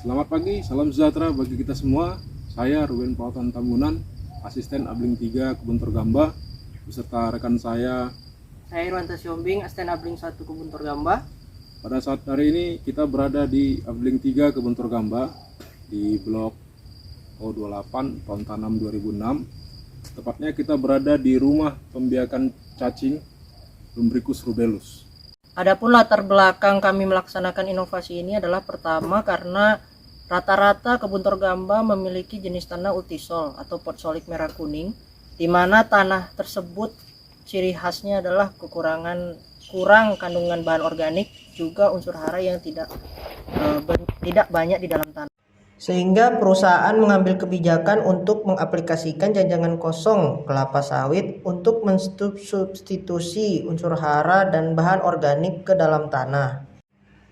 Selamat pagi, salam sejahtera bagi kita semua. Saya Ruben Pautan Tambunan, asisten Abling 3 Kebun Torgamba, beserta rekan saya. Saya Irwanta Siombing, asisten Abling 1 Kebun Torgamba. Pada saat hari ini kita berada di Abling 3 Kebun Torgamba di blok O28 tahun tanam 2006. Tepatnya kita berada di rumah pembiakan cacing Lumbricus rubellus. Adapun latar belakang kami melaksanakan inovasi ini adalah pertama karena rata-rata kebun torgamba memiliki jenis tanah ultisol atau potsolik merah kuning, di mana tanah tersebut ciri khasnya adalah kurang kandungan bahan organik, juga unsur hara yang tidak banyak di dalam tanah. Sehingga perusahaan mengambil kebijakan untuk mengaplikasikan janjangan kosong kelapa sawit untuk mensubstitusi unsur hara dan bahan organik ke dalam tanah.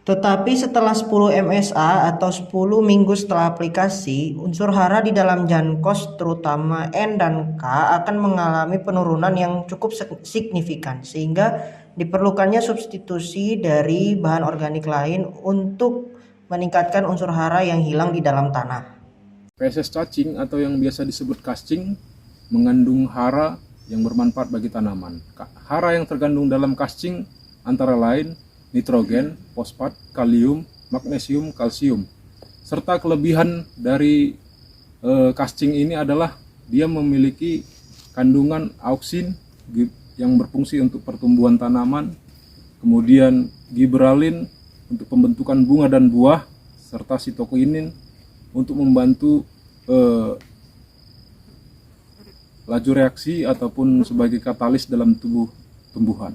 Tetapi setelah 10 MSA atau 10 minggu setelah aplikasi, unsur hara di dalam jankos terutama N dan K akan mengalami penurunan yang cukup signifikan, sehingga diperlukannya substitusi dari bahan organik lain untuk meningkatkan unsur hara yang hilang di dalam tanah. Feses cacing atau yang biasa disebut kascing mengandung hara yang bermanfaat bagi tanaman. Hara yang terkandung dalam kascing antara lain nitrogen, fosfat, kalium, magnesium, kalsium. Serta kelebihan dari kascing ini adalah dia memiliki kandungan auksin yang berfungsi untuk pertumbuhan tanaman, kemudian giberalin untuk pembentukan bunga dan buah, serta sitokinin untuk membantu laju reaksi ataupun sebagai katalis dalam tubuh tumbuhan.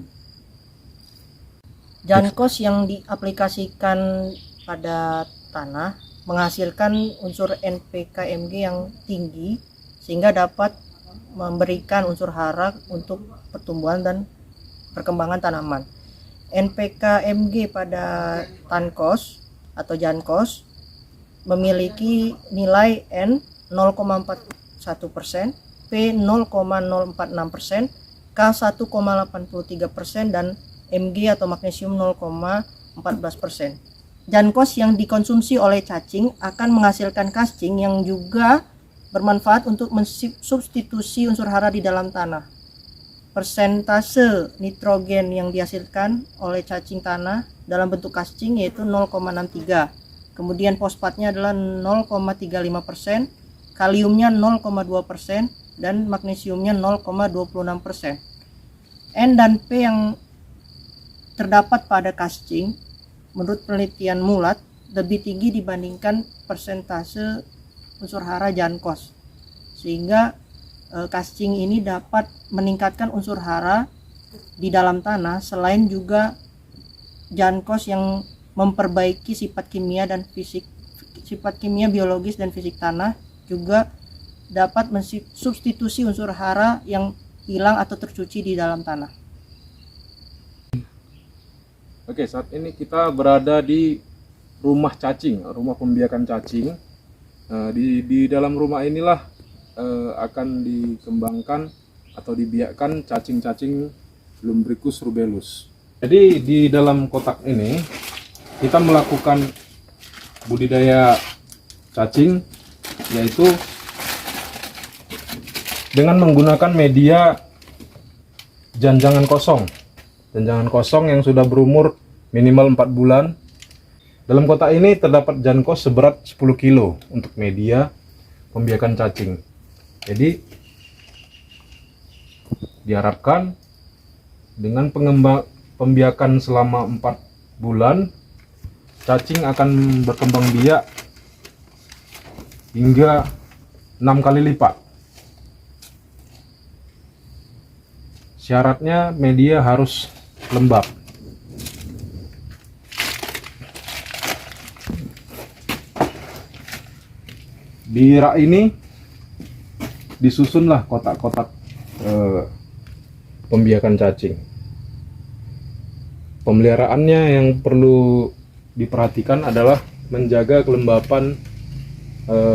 Jankos yang diaplikasikan pada tanah menghasilkan unsur NPK-Mg yang tinggi sehingga dapat memberikan unsur hara untuk pertumbuhan dan perkembangan tanaman. NPK-Mg pada tankos atau jankos memiliki nilai N 0,41%, P 0,046%, K 1,83% dan Mg atau magnesium 0,14%. Jankos yang dikonsumsi oleh cacing akan menghasilkan kascing yang juga bermanfaat untuk mensubstitusi unsur hara di dalam tanah. Persentase nitrogen yang dihasilkan oleh cacing tanah dalam bentuk kascing yaitu 0,63. Kemudian fosfatnya adalah 0,35%, kaliumnya 0,2% dan magnesiumnya 0,26%. N dan P yang terdapat pada kascing menurut penelitian Mulat lebih tinggi dibandingkan persentase unsur hara jankos, sehingga kascing ini dapat meningkatkan unsur hara di dalam tanah. Selain juga jankos yang memperbaiki sifat kimia biologis dan fisik tanah, juga dapat mensubstitusi unsur hara yang hilang atau tercuci di dalam tanah. Oke, saat ini kita berada di rumah cacing, rumah pembiakan cacing. Di dalam rumah inilah akan dikembangkan atau dibiakkan cacing-cacing Lumbricus rubellus. Jadi di dalam kotak ini kita melakukan budidaya cacing, yaitu dengan menggunakan media janjangan kosong yang sudah berumur minimal 4 bulan. Dalam kotak ini terdapat jankos seberat 10 kilo untuk media pembiakan cacing. Jadi diharapkan dengan pembiakan selama 4 bulan, cacing akan berkembang biak hingga 6 kali lipat. Syaratnya media harus lembab. Di rak ini disusunlah kotak-kotak pembiakan cacing. Pemeliharaannya yang perlu diperhatikan adalah menjaga kelembapan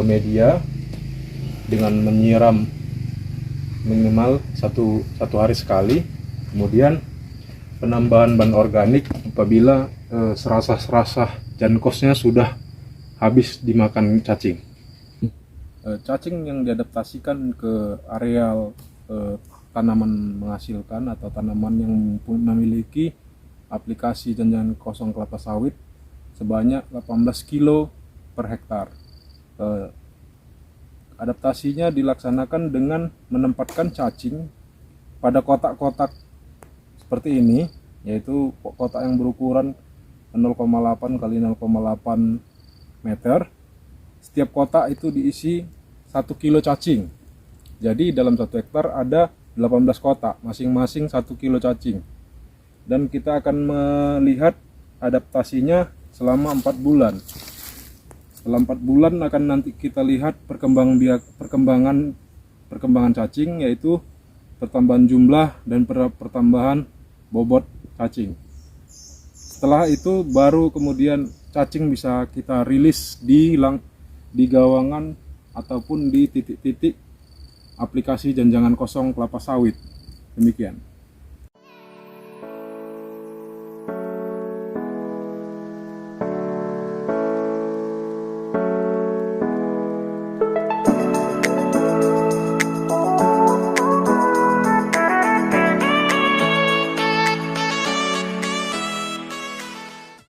media dengan menyiram minimal satu hari sekali. Kemudian penambahan bahan organik apabila serasah-serasah jankosnya sudah habis dimakan cacing. Cacing yang diadaptasikan ke areal tanaman menghasilkan atau tanaman yang memiliki aplikasi jangan kosong kelapa sawit sebanyak 18 kilo per hektar. Adaptasinya dilaksanakan dengan menempatkan cacing pada kotak-kotak seperti ini, yaitu kotak yang berukuran 0,8 kali 0,8 meter. Setiap kotak itu diisi 1 kilo cacing. Jadi dalam 1 hektar ada 18 kotak, masing-masing 1 kilo cacing. Dan kita akan melihat adaptasinya selama 4 bulan. Setelah 4 bulan akan nanti kita lihat perkembangan cacing, yaitu pertambahan jumlah dan pertambahan bobot cacing. Setelah itu baru kemudian cacing bisa kita rilis di gawangan ataupun di titik-titik aplikasi janjangan kosong kelapa sawit. Demikian.